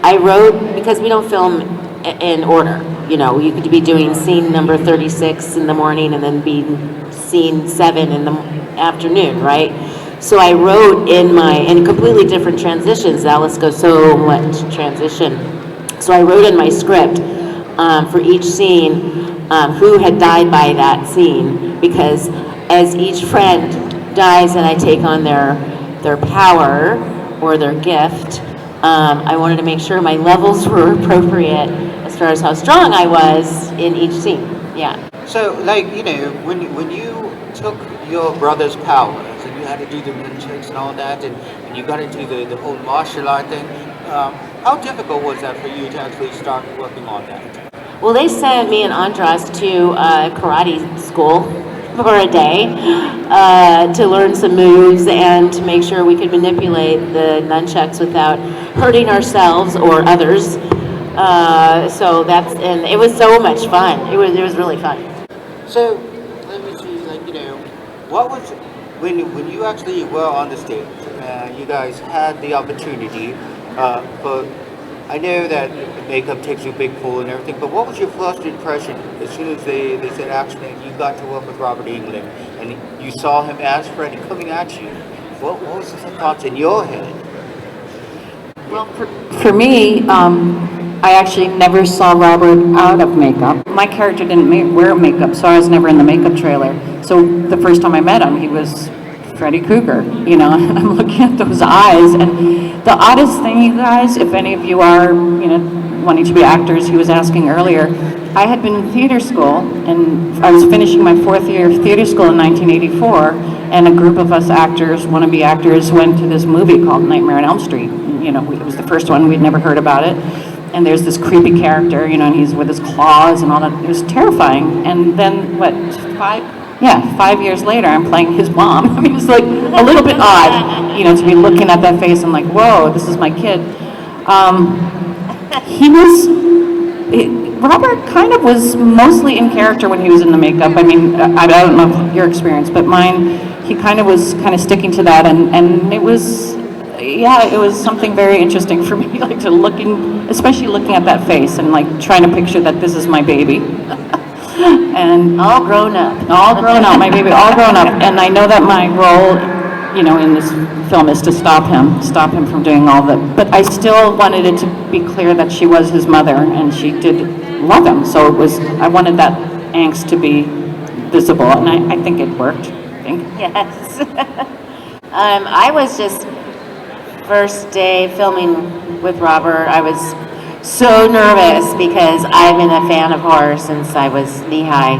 I wrote, because we don't film in order, you know, you could be doing scene number 36 in the morning and then be scene 7 in the afternoon, right? So I wrote in completely different transitions. Alice goes so much transition. So I wrote in my script for each scene who had died by that scene, because as each friend dies and I take on their power or their gift, I wanted to make sure my levels were appropriate as far as how strong I was in each scene. Yeah. So, like, you know, when you took your brother's powers and you had to do the nunchucks and all that, and you got into the whole martial art thing, how difficult was that for you to actually start working on that? Well, they sent me and Andras to karate school for a day to learn some moves and to make sure we could manipulate the nunchucks without hurting ourselves or others. And it was so much fun. It was really fun. So, let me see, like, you know, what was, when you actually were on the stage, you guys had the opportunity, but I know that makeup takes a big pull and everything, but what was your first impression as soon as they said action and you got to work with Robert Englund and you saw him as Freddy coming at you? What was the thoughts in your head? Well, for me, I actually never saw Robert out of makeup. My character didn't wear makeup, so I was never in the makeup trailer. So the first time I met him, he was Freddy Krueger, you know, and I'm looking at those eyes. And the oddest thing, you guys, if any of you are, you know, wanting to be actors, he was asking earlier, I had been in theater school, and I was finishing my 4th year of theater school in 1984, and a group of us actors, wannabe actors, went to this movie called Nightmare on Elm Street. You know, it was the first one, we'd never heard about it. And there's this creepy character, you know, and he's with his claws and all that. It was terrifying. And then, 5 years later, I'm playing his mom. I mean, it's like a little bit odd, you know, to be looking at that face and like, whoa, this is my kid. Robert kind of was mostly in character when he was in the makeup. I mean, I don't know your experience, but mine, he kind of was sticking to that. And it was, it was something very interesting for me, like especially looking at that face and like trying to picture that this is my baby. And all grown up, my baby, all grown up. And I know that my role, you know, in this film is to stop him from doing all that. But I still wanted it to be clear that she was his mother and she did love him. So I wanted that angst to be visible, and I think it worked. Yes. I was just, first day filming with Robert, I was so nervous because I've been a fan of horror since I was knee-high,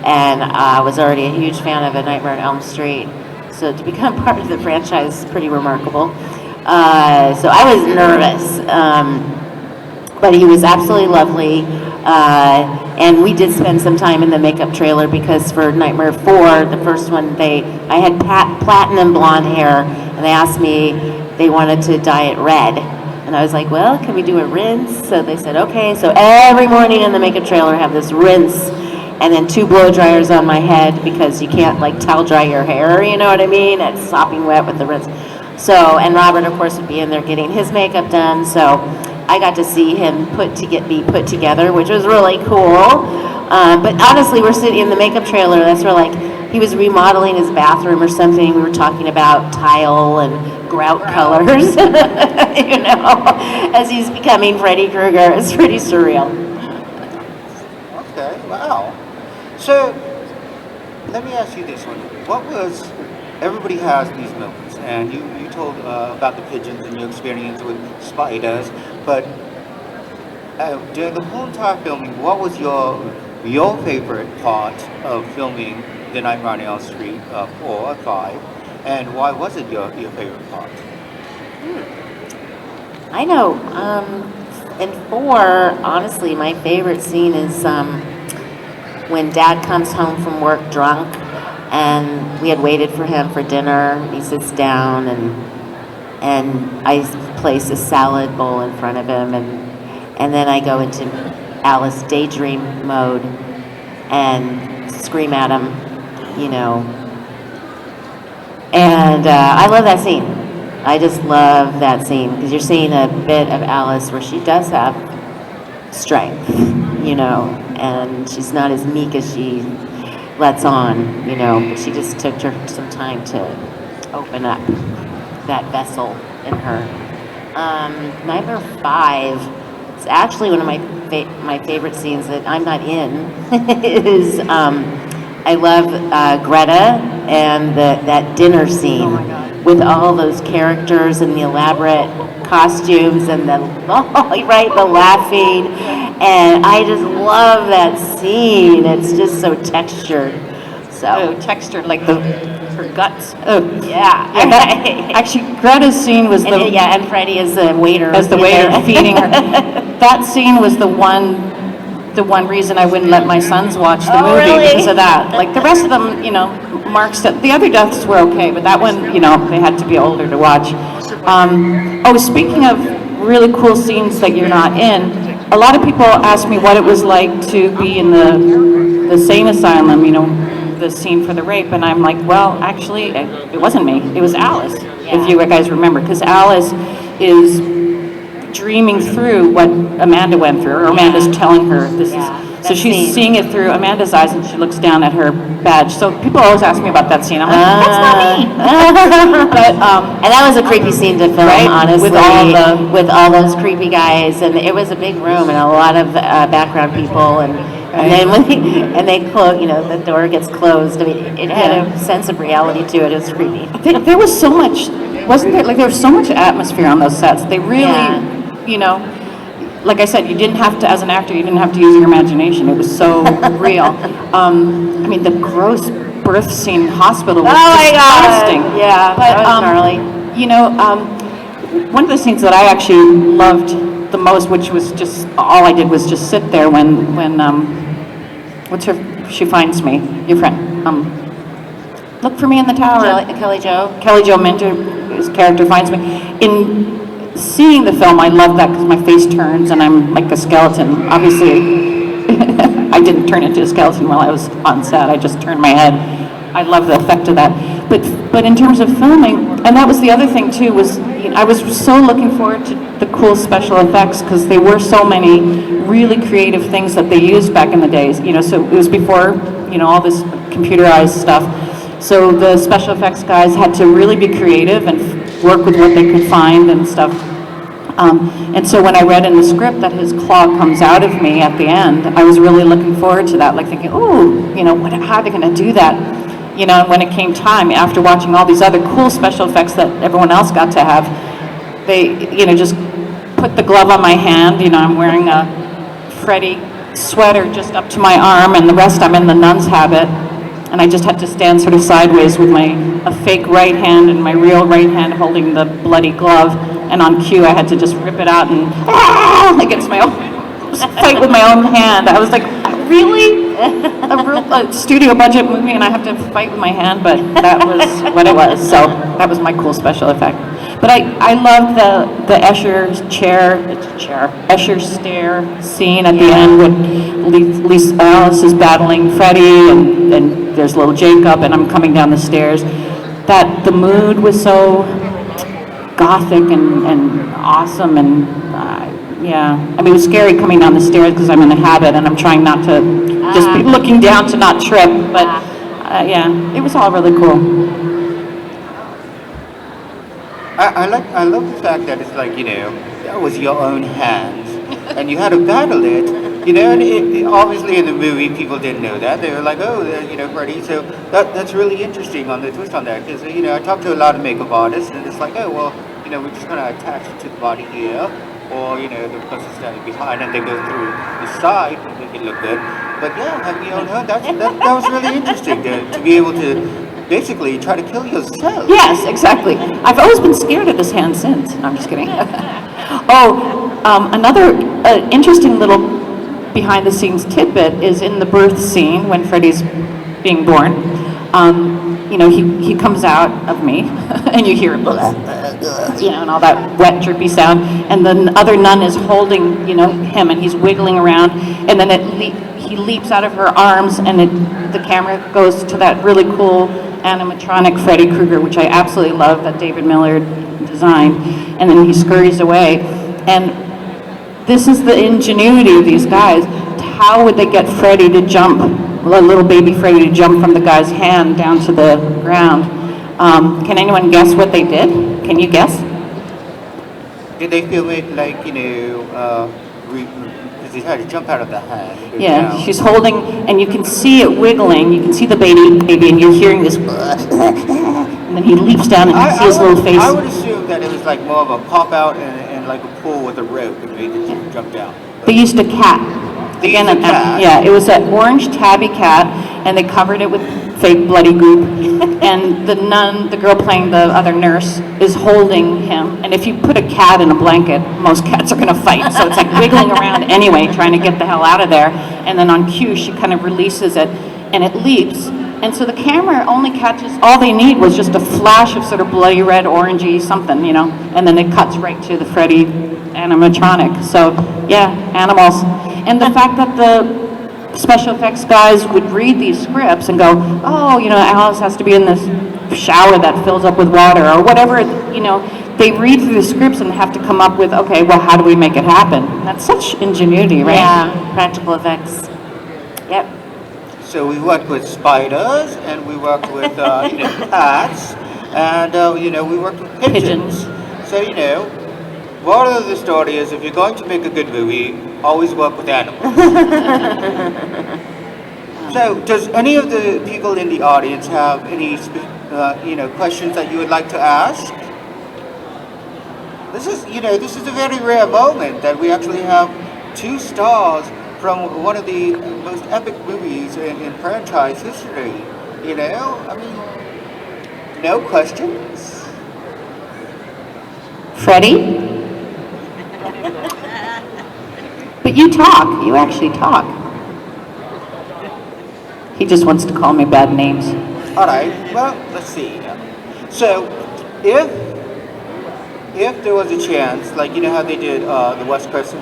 and I was already a huge fan of A Nightmare on Elm Street. So to become part of the franchise is pretty remarkable. So I was nervous, but he was absolutely lovely. And we did spend some time in the makeup trailer because for Nightmare 4, the first one, I had platinum blonde hair, and they asked me, they wanted to dye it red. And I was like, well, can we do a rinse? So they said, okay. So every morning in the makeup trailer, I have this rinse and then 2 blow dryers on my head because you can't like towel dry your hair, you know what I mean? It's sopping wet with the rinse. So, and Robert, of course, would be in there getting his makeup done. So I got to see him be put together, which was really cool. But honestly, we're sitting in the makeup trailer. That's where like he was remodeling his bathroom or something. We were talking about tile and grout colors, you know, as he's becoming Freddy Krueger. It's pretty surreal. Okay, wow. So, let me ask you this one. Everybody has these moments, and you told about the pigeons and your experience with spiders, but during the whole entire filming, what was your favorite part of filming The Nightmare on Elm Street 4 or 5, and why was it your favorite part? I know. In 4, honestly, my favorite scene is when Dad comes home from work drunk, and we had waited for him for dinner. He sits down, and I place a salad bowl in front of him, and then I go into Alice daydream mode and scream at him, you know. And I love that scene. I just love that scene because you're seeing a bit of Alice where she does have strength, and she's not as meek as she lets on, but she just took her some time to open up that vessel in her. Number 5, it's actually one of my favorite scenes that I'm not in, is I love Greta and that dinner scene. Oh my God. With all those characters and the elaborate costumes and the laughing, and I just love that scene. It's just so textured. So Textured, like her guts. yeah. Actually, Greta's scene was and Freddy is the waiter. as the waiter feeding her. That scene was the one reason I wouldn't let my sons watch the movie really? because of that. Like the rest of them, Mark's the other deaths were okay, but that one, they had to be older to watch. Speaking of really cool scenes that you're not in, a lot of people ask me what it was like to be in the sane asylum, the scene for the rape, and I'm like, well, actually, it wasn't me. It was Alice, if you guys remember, because Alice is dreaming through what Amanda went through, or Amanda's telling her this is. So she's seeing it through Amanda's eyes, and she looks down at her badge. So people always ask me about that scene. I'm like, that's not me. But and that was a creepy scene to film, right? honestly, With with all those creepy guys, and it was a big room and a lot of background people, and then when they close, the door gets closed. I mean, it had a sense of reality to it. It was creepy. there was so much, wasn't there? Like there was so much atmosphere on those sets. They really, like I said, you didn't have to, as an actor, you didn't have to use your imagination. It was so real. The gross birth scene in hospital was disgusting. Yeah, But, that was gnarly. One of the scenes that I actually loved the most, which was just, all I did was just sit there when she finds me, your friend, look for me in the tower. Kelly Jo. Kelly Jo Minter's character finds me. In seeing the film, I love that because my face turns and I'm like a skeleton. Obviously, I didn't turn into a skeleton while I was on set. I just turned my head. I love the effect of that. But in terms of filming, and that was the other thing too, was I was so looking forward to the cool special effects because there were so many really creative things that they used back in the days. So it was before all this computerized stuff. So the special effects guys had to really be creative and work with what they could find and stuff. And so when I read in the script that his claw comes out of me at the end, I was really looking forward to that, like thinking, how are they going to do that? And when it came time, after watching all these other cool special effects that everyone else got to have, they, just put the glove on my hand. I'm wearing a Freddy sweater just up to my arm, and the rest I'm in the nun's habit. And I just had to stand sort of sideways with a fake right hand and my real right hand holding the bloody glove. And on cue, I had to just rip it out and against my own fight with my own hand. I was like, really? A studio budget movie, and I have to fight with my hand? But that was what it was. So that was my cool special effect. But I loved the Escher Escher stair scene at the end when Alice is battling Freddy and there's little Jacob and I'm coming down the stairs. That the mood was so gothic and awesome and it was scary coming down the stairs because I'm in a habit and I'm trying not to just be looking down to not trip. But it was all really cool. I love the fact that it's like, that was your own hands, and you had to battle it, and obviously in the movie people didn't know that. They were like, Freddy, so that's really interesting on the twist on that, because, I talked to a lot of makeup artists, and it's like, we're just going to attach it to the body here, or, the person standing behind, and they go through the side to make it look good. But having your own hand, that was really interesting, to be able to basically try to kill yourself. Yes, exactly. I've always been scared of this hand since. No, I'm just kidding. Another interesting little behind-the-scenes tidbit is in the birth scene when Freddy's being born. He comes out of me, and you hear and all that wet, drippy sound. And the other nun is holding, him, and he's wiggling around, and then he leaps out of her arms, and the camera goes to that really cool animatronic Freddy Krueger, which I absolutely love, that David Millard designed, and then he scurries away. And this is the ingenuity of these guys. How would they get Freddy to jump, little baby Freddy to jump from the guy's hand down to the ground? Can anyone guess what they did? Can you guess? Did they film it like, because he had to jump out of the hand? And go Yeah, down? she's holding, and you can see it wiggling. You can see the baby, and you're hearing this, and then he leaps down, and you see his little face. I would assume that it was like more of a pop out and like a pull with a rope and made the jump down. They used a cat. They used a cat? Yeah, it was an orange tabby cat, and they covered it with fake bloody goop. And the nun, the girl playing the other nurse, is holding him. And if you put a cat in a blanket, most cats are going to fight. So it's like wiggling around anyway, trying to get the hell out of there. And then on cue, she kind of releases it, and it leaps. And so the camera only catches, all they need was just a flash of sort of bloody red, orangey something, and then it cuts right to the Freddy animatronic. So, yeah, animals. And the fact that the special effects guys would read these scripts and go, oh, Alice has to be in this shower that fills up with water, or whatever, they read through the scripts and have to come up with, okay, well, how do we make it happen? That's such ingenuity, right? Yeah, practical effects. Yep. So we worked with spiders, and we worked with cats, and we worked with pigeons. So moral of the story is, if you're going to make a good movie, always work with animals. So does any of the people in the audience have any questions that you would like to ask? This is a very rare moment that we actually have 2 stars from one of the most epic movies in franchise history. No questions? Freddie? But you talk. You actually talk. He just wants to call me bad names. All right. Well, let's see. So, if there was a chance, like how they did the West Coast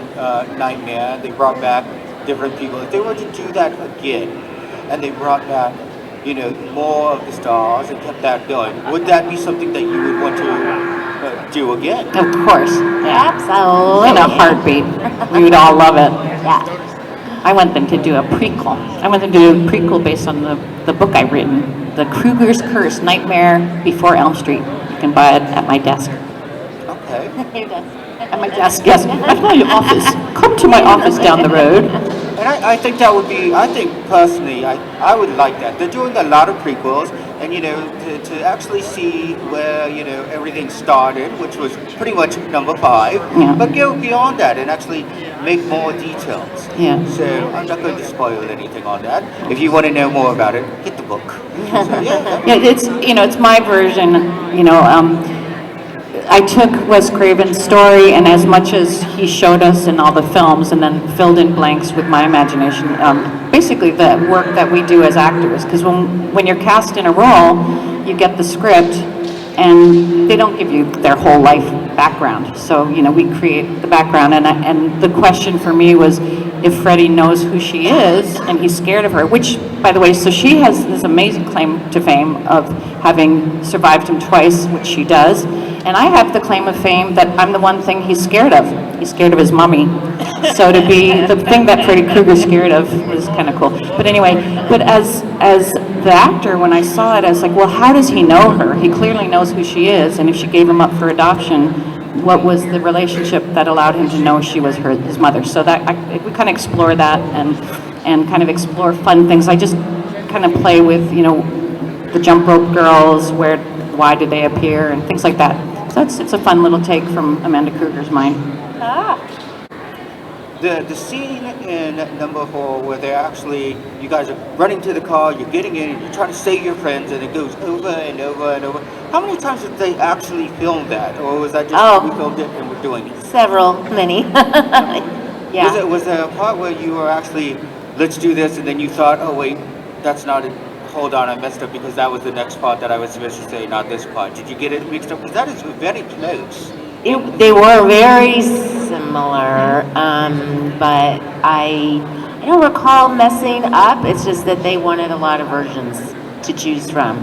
Nightmare, they brought back different people. If they were to do that again, and they brought back, more of the stars and kept that going, would that be something that you would want to do again? Of course. Yeah. Absolutely. In a heartbeat. We would all love it. Yeah. I want them to do a prequel. I want them to do a prequel based on the book I've written, The Krueger's Curse, Nightmare Before Elm Street. You can buy it at my desk. Okay. At my desk, yes. At my office. Come to my office down the road. And I think that would be, personally, I would like that. They're doing a lot of prequels, and to actually see where, everything started, which was pretty much number 5, Yeah. but go beyond that and actually make more details. Yeah. So I'm not going to spoil anything on that. If you want to know more about it, get the book. So, yeah. Yeah, it's my version, I took Wes Craven's story, and as much as he showed us in all the films and then filled in blanks with my imagination, basically the work that we do as actors, because when you're cast in a role, you get the script, and they don't give you their whole life background. So, we create the background, and the question for me was, if Freddy knows who she is and he's scared of her, which, by the way, so she has this amazing claim to fame of having survived him twice, which she does, and I have the claim of fame that I'm the one thing he's scared of. He's scared of his mummy. So to be the thing that Freddy Krueger's scared of was kind of cool. But anyway, but as the actor, when I saw it, I was like, well, how does he know her? He clearly knows who she is, and if she gave him up for adoption, what was the relationship that allowed him to know she was his mother? So that we kind of explore that and kind of explore fun things. I just kind of play with, the jump rope girls, why did they appear, and things like that. So it's a fun little take from Amanda Kruger's mind. The scene in number 4 where you guys are running to the car, you're getting in, you're trying to save your friends, and it goes over and over and over. How many times did they actually film that, or was that just we filmed it and we're doing it? Several, many. Yeah. Was there a part where you were actually, let's do this, and then you thought, oh wait, that's not it. Hold on, I messed up because that was the next part that I was supposed to say, not this part. Did you get it mixed up? Because that is very close. They were very similar, but I don't recall messing up. It's just that they wanted a lot of versions to choose from,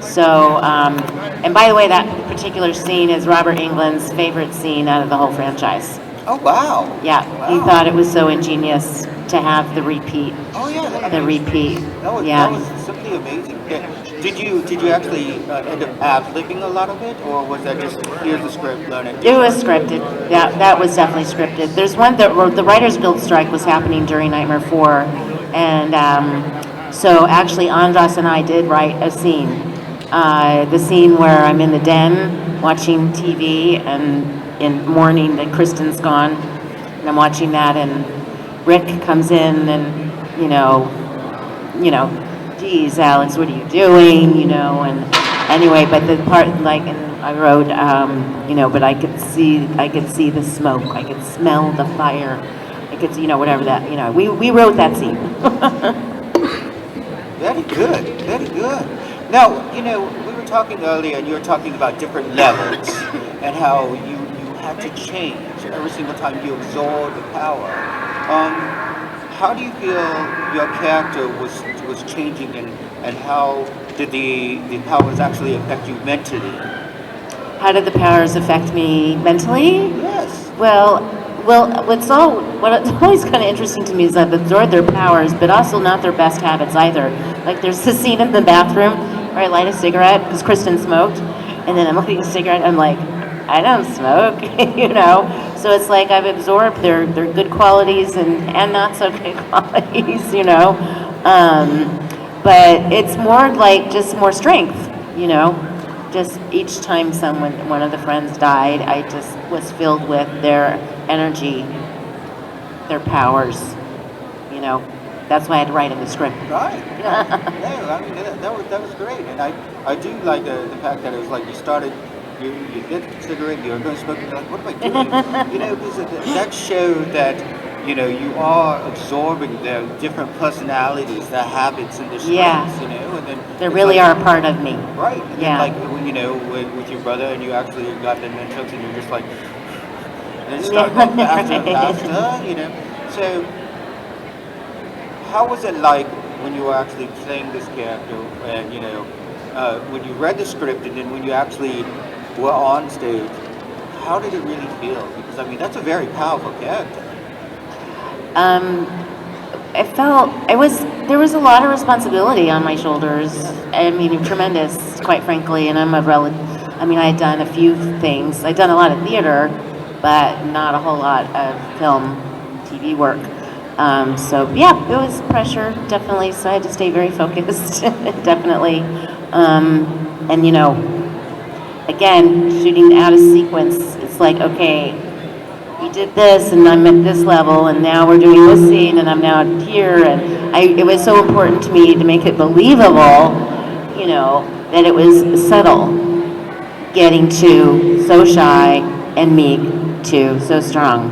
So, and by the way, that particular scene is Robert Englund's favorite scene out of the whole franchise. Oh, wow. Yeah, he Wow. thought it was so ingenious to have the repeat. Oh, yeah. The repeat. That was Yeah. simply amazing. Yeah. Did you actually end up ad-libbing a lot of it, or was that just, here's the script, learn it? It was scripted. Yeah, that was definitely scripted. There's one that the Writers Guild strike was happening during Nightmare 4, and so actually Andras and I did write a scene. The scene where I'm in the den watching TV and in mourning that Kristen's gone, and I'm watching that, and Rick comes in and geez, Alex, what are you doing? And anyway, but the part and I wrote, but I could see the smoke, I could smell the fire, I could, whatever that, we wrote that scene. Very good, very good. Now, we were talking earlier, and you were talking about different levels, and how you had to change every single time you absorb the power. How do you feel your character was changing, and how did the powers actually affect you mentally? How did the powers affect me mentally? Yes. Well, what's always kind of interesting to me is I've absorbed their powers, but also not their best habits either. Like there's this scene in the bathroom where I light a cigarette because Kristen smoked, and then I'm lighting a cigarette, and I'm like, I don't smoke, So it's like I've absorbed their good qualities and not so good qualities, But it's more like just more strength, Just each time one of the friends died, I just was filled with their energy, their powers, That's why I had to write in the script. Right. Yeah, I mean, that was great, and I do like the fact that it was like you started. You lit a cigarette, you're going to smoke, you're like, what am I doing? Because that showed that, you are absorbing their different personalities, their habits, and their strengths, and then They really are a part of me. Right. And Yeah. then, with your brother, and you actually got the nunchucks, and you're just like, and it started going faster and faster, So, how was it like when you were actually playing this character, and, when you read the script, and then when you actually were on stage, how did it really feel? Because that's a very powerful character. There was a lot of responsibility on my shoulders. Tremendous, quite frankly. And I had done a few things. I'd done a lot of theater, but not a whole lot of film, TV work. So yeah, it was pressure, definitely. So I had to stay very focused, definitely. Again, shooting out of sequence, it's like, okay, we did this, and I'm at this level, and now we're doing this scene, and I'm now here, and it was so important to me to make it believable, that it was subtle, getting to so shy and meek to so strong,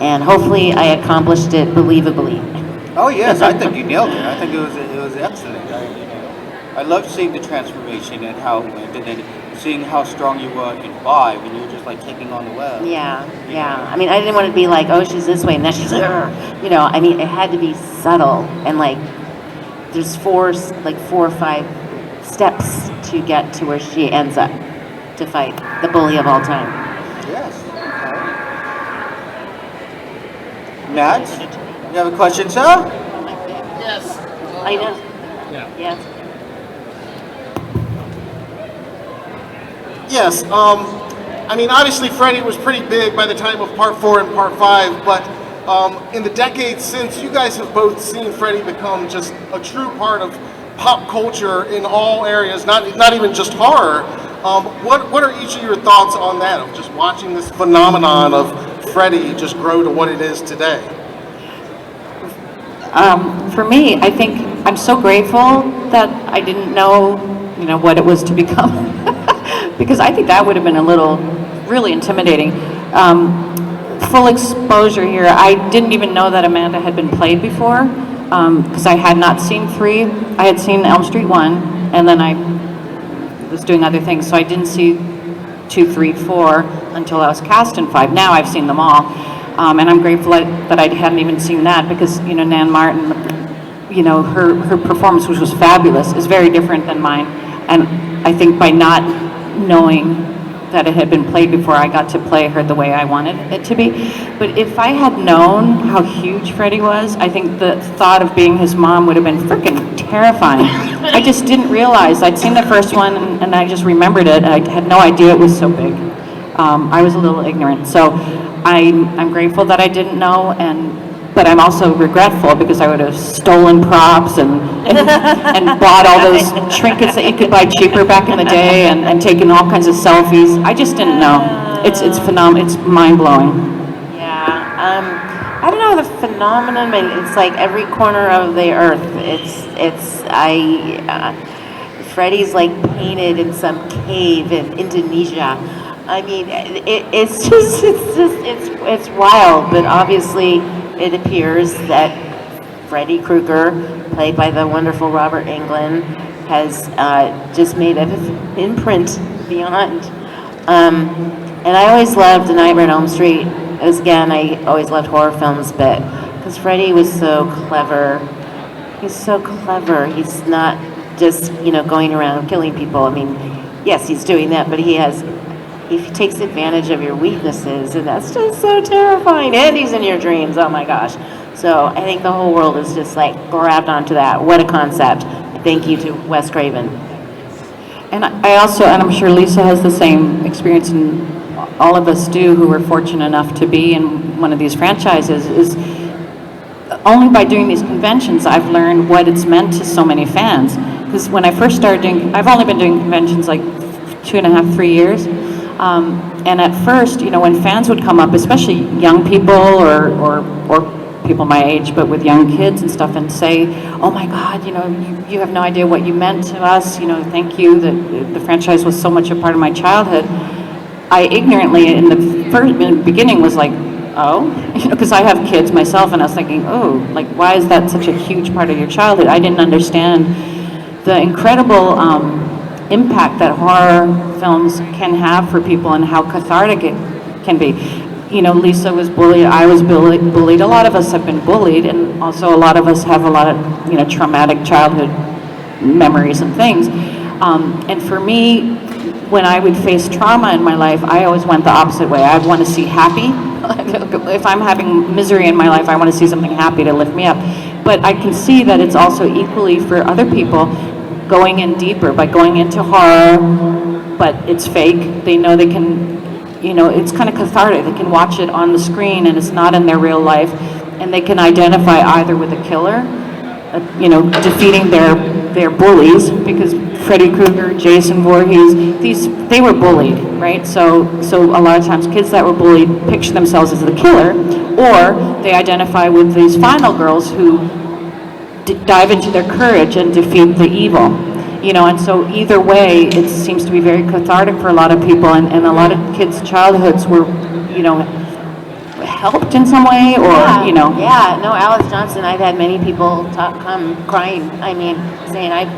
and hopefully I accomplished it believably. Oh yes, I think you nailed it. I think it was excellent. I loved seeing the transformation and how it went, and then seeing how strong you were in 5, and you were just like taking on the web. Yeah. I didn't want it to be like, oh, she's this way, and then she's, it had to be subtle, and there's 4 or 5 steps to get to where she ends up to fight the bully of all time. Yes. Matt, you have a question, sir? Yes. I know. Yeah. Yes. Yes. Obviously, Freddy was pretty big by the time of Part 4 and Part 5, but in the decades since, you guys have both seen Freddy become just a true part of pop culture in all areas, not even just horror. What are each of your thoughts on that, of just watching this phenomenon of Freddy just grow to what it is today? For me, I think I'm so grateful that I didn't know, what it was to become. Because I think that would have been really intimidating. Full exposure here, I didn't even know that Amanda had been played before, because I had not seen 3. I had seen Elm Street 1, and then I was doing other things, so I didn't see 2, 3, 4 until I was cast in 5. Now I've seen them all, and I'm grateful that I hadn't even seen that, because, Nan Martin, her performance, which was fabulous, is very different than mine, and I think by not knowing that it had been played before I got to play her the way I wanted it to be. But if I had known how huge Freddy was, I think the thought of being his mom would have been freaking terrifying. I just didn't realize. I'd seen the first one and I just remembered it. I had no idea it was so big. I was a little ignorant. So I'm grateful that I didn't know, but I'm also regretful because I would have stolen props and bought all those trinkets that you could buy cheaper back in the day and taken all kinds of selfies. I just didn't know. It's phenomenal. It's mind-blowing. I don't know the phenomenon, but it's like every corner of the earth. Freddy's like painted in some cave in Indonesia. I mean, it's wild, but obviously it appears that Freddy Krueger, played by the wonderful Robert Englund, has just made an imprint beyond. And I always loved Nightmare on Elm Street. Again, I always loved horror films, but because Freddy was so clever. He's so clever. He's not just, going around killing people. I mean, yes, he's doing that, but he takes advantage of your weaknesses, and that's just so terrifying. And he's in your dreams. Oh my gosh. So I think the whole world is just like grabbed onto that. What a concept. Thank you to Wes Craven. And and I'm sure Lisa has the same experience, and all of us do who were fortunate enough to be in one of these franchises, is only by doing these conventions I've learned what it's meant to so many fans. Because when I first started I've only been doing conventions like 2.5, 3 years. And at first, when fans would come up, especially young people or people my age, but with young kids and stuff, and say, "Oh my God, you have no idea what you meant to us. Thank you. The franchise was so much a part of my childhood." I ignorantly, in the beginning, was like, "Oh," because I have kids myself, and I was thinking, "Oh, like why is that such a huge part of your childhood?" I didn't understand the incredible impact that horror films can have for people and how cathartic it can be. Lisa was bullied, I was bullied, a lot of us have been bullied, and also a lot of us have a lot of, traumatic childhood memories and things. And for me, when I would face trauma in my life, I always went the opposite way. I want to see happy. If I'm having misery in my life, I want to see something happy to lift me up. But I can see that it's also equally for other people going in deeper by going into horror, but it's fake. They know they can, it's kind of cathartic. They can watch it on the screen and it's not in their real life, and they can identify either with a killer, defeating their bullies, because Freddy Krueger, Jason Voorhees, they were bullied, right? So a lot of times kids that were bullied picture themselves as the killer, or they identify with these final girls who dive into their courage and defeat the evil, and so either way, it seems to be very cathartic for a lot of people, and a lot of kids' childhoods were, helped in some way, or, Yeah, no, Alice Johnson, I've had many people come crying, saying I've,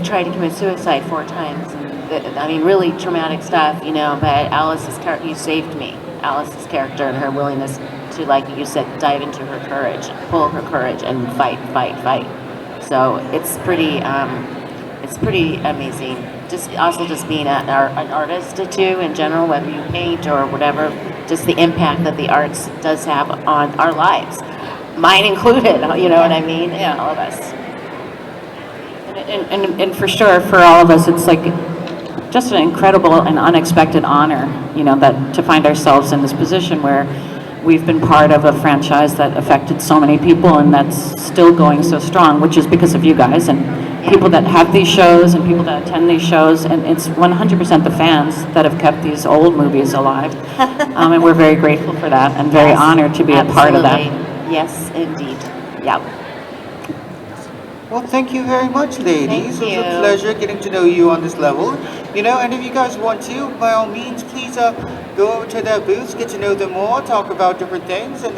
tried to commit suicide 4 times, and really traumatic stuff, but Alice's character, you saved me. Alice's character and her willingness to, like you said, dive into her courage, pull her courage, and fight. So it's pretty amazing. Just being an artist too, in general, whether you paint or whatever, just the impact that the arts does have on our lives, mine included. You know what I mean? Yeah, all of us. And for sure, for all of us, it's like just an incredible and unexpected honor, that to find ourselves in this position where we've been part of a franchise that affected so many people, and that's still going so strong, which is because of you guys and people that have these shows and people that attend these shows, and it's 100% the fans that have kept these old movies alive, and we're very grateful for that and very honored to be a part of that. Yes, indeed. Yeah. Well, thank you very much, ladies. Thank It was you. a pleasure getting to know you on this level. And if you guys want to, by all means, please go over to their booths, get to know them more, talk about different things, and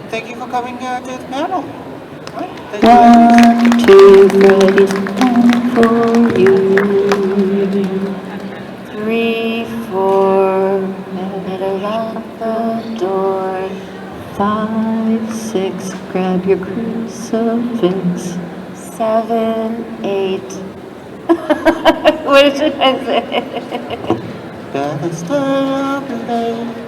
thank you for coming to the panel. All right, thank you, ladies. 1, 2, Freddy's coming for you. 3, 4, better lock the door. 5, 6, grab your crucifix. 7, 8. What should I say? Better stay up late.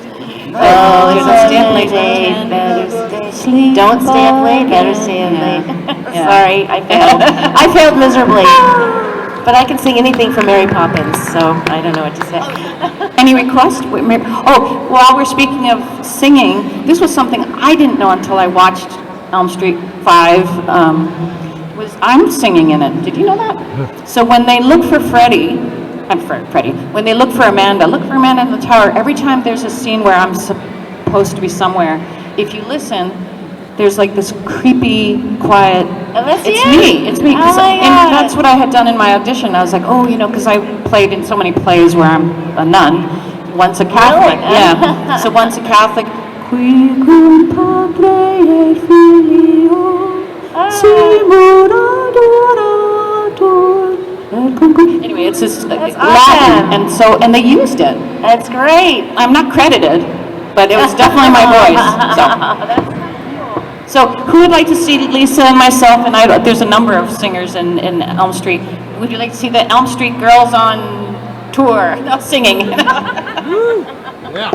Oh, There's a it's stay up late, late. better stay. Don't stay up late, better stay up late. Yeah. Sorry, I failed. I failed miserably. But I can sing anything from Mary Poppins, so I don't know what to say. Any request? Oh, while we're speaking of singing, this was something I didn't know until I watched Elm Street 5. I'm singing in it. Did you know that? So when they look for Freddy, when they look for Amanda in the tower, every time there's a scene where I'm supposed to be somewhere, if you listen, there's like this creepy, quiet, that's it's you? me. Oh my God. And that's what I had done in my audition. I was like, oh, because I played in so many plays where I'm a nun, once a Catholic, Really? yeah. So once a Catholic, qui cum padre et filio, simul adorator. Anyway, it's this Latin, awesome. and they used it. That's great. I'm not credited, but it was definitely my voice. So who would like to see Lisa and myself? And there's a number of singers in Elm Street. Would you like to see the Elm Street girls on tour singing? Yeah.